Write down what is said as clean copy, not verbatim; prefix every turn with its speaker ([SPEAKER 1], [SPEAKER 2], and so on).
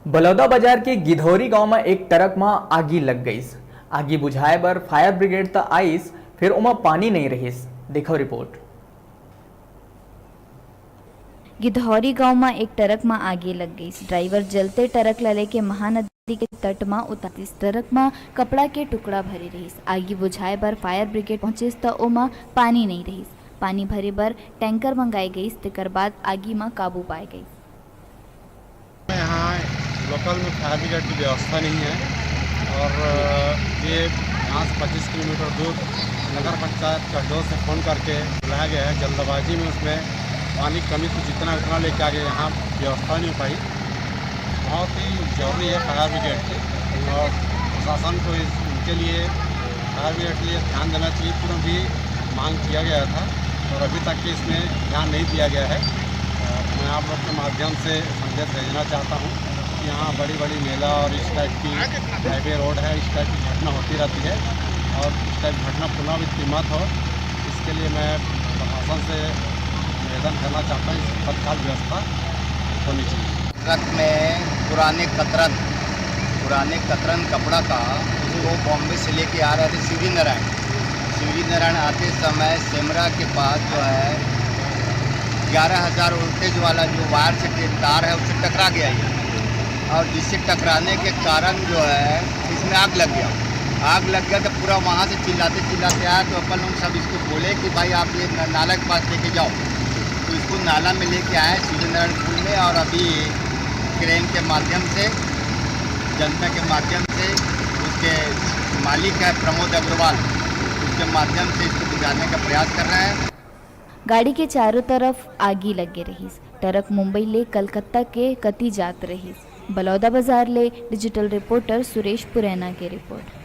[SPEAKER 1] बलौदा बाजार के गिधौरी गांव में एक ट्रक में आगी लग गई। आगी बुझाए बर फायर ब्रिगेड त आईस, फिर उमा पानी नहीं रहीस। देखो रिपोर्ट।
[SPEAKER 2] गिधौरी गांव में एक ट्रक में आगी लग गई। ड्राइवर जलते ट्रक ला लेके महानदी के तट में उतारिस। ट्रक में कपड़ा के टुकड़ा भरे रहीस। आगी बुझाए बर फायर ब्रिगेड पहुंचिस त ओमा पानी नहीं रहीस। पानी भरे बर टैंकर मंगाई गई। तेकर बाद आगी में काबू पाए गई।
[SPEAKER 3] यहाँ लोकल में फायर ब्रिगेड की व्यवस्था नहीं है और ये यहाँ से 25 किलोमीटर दूर नगर पंचायत का से फ़ोन करके बुलाया गया है। जल्दबाजी में उसमें पानी की कमी तो जितना उतना लेके आ गए, यहाँ व्यवस्था नहीं हो पाई। बहुत ही जरूरी है फायर ब्रिगेड की और प्रशासन को इनके लिए फायर ब्रिगेड के लिए ध्यान देना चाहिए। पूरा भी मांग किया गया था और अभी तक इसमें ध्यान नहीं दिया गया है। मैं आप लोग के माध्यम से संदेश भेजना चाहता हूँ कि यहाँ बड़ी बड़ी मेला और इस टाइप की हाईवे रोड है, इस टाइप की घटना होती रहती है और इस टाइप घटना पुनरावृत्ति मत हो, इसके लिए मैं प्रशासन से निवेदन करना चाहता हूँ। इसकी तत्काल व्यवस्था होनी चाहिए।
[SPEAKER 4] ट्रक में पुराने कतरन कपड़ा का वो बॉम्बे से लेके आ रहे थे शिवजी नारायण आते समय सेमरा के पास जो है 11,000 वोल्टेज वाला जो वायर से तार है उससे टकरा गया ये, और जिससे टकराने के कारण जो है इसमें आग लग गया। तो पूरा वहाँ से चिल्लाते आया तो अपन लोग सब इसको बोले कि भाई आप ये नाला के पास लेके जाओ। तो इसको नाला में लेके आए शिवजी नारायण पुल में, और अभी क्रेन के माध्यम से, जनता के माध्यम से, उसके मालिक है प्रमोद अग्रवाल, उसके माध्यम से इसको बुझाने का प्रयास कर रहे हैं।
[SPEAKER 2] गाड़ी के चारों तरफ आगी लगे रहीस। ट्रक मुंबई ले कलकत्ता के कती जात रहीस। बलौदा बाजार ले डिजिटल रिपोर्टर सुरेश पुरैना के रिपोर्ट।